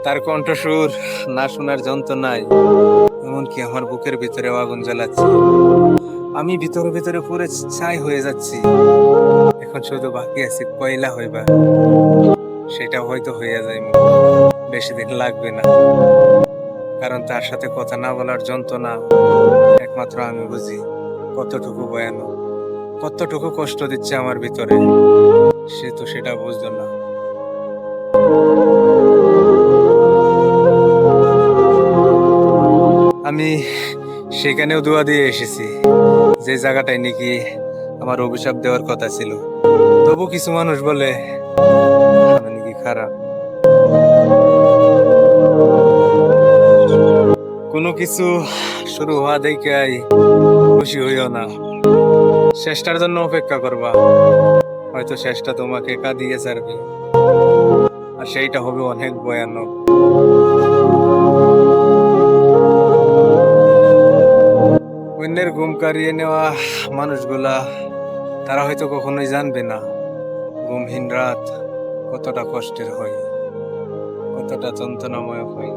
তার কণ্ঠস্বর না শোনার যন্ত্রণায় এমনকি আমার বুকের ভিতরে আগুন জ্বালাচ্ছে। আমি ভিতরে ভিতরে পুরো ছাই হয়ে যাচ্ছি। এখন শুধু বাকি আছে কয়লা হইবা, সেটা হয়তো হইয়া যাইব, বেশি দিন লাগবে না। কারণ তার সাথে কথা না বলার যন্ত্রণা একমাত্র আমি বুঝি কতটুকু ভয়ানক, কতটুকু কষ্ট দিচ্ছে আমার ভিতরে। সে তো সেটা বুঝতো না। আমি সেখানেও দোয়া দিয়ে এসেছি, যে জায়গাটায় নাকি আমার অভিশাপ দেওয়ার কথা ছিল। তবু কিছু মানুষ বলে আমি নাকি খারাপ। কোনো কিছু শুরু হওয়া দেখাই খুশি হইও না, চেষ্টার জন্য অপেক্ষা করবা। হয়তো চেষ্টা তোমাকে কাঁদিয়ে ছাড়বে, আর সেইটা হবে অনেক ভয়ানক। অন্যের ঘুম কাড়িয়ে নেওয়া মানুষগুলা, তারা হয়তো কখনোই জানবে না ঘুমহীন রাত কতটা কষ্টের হয়, কতটা যন্ত্রণাময় হয়।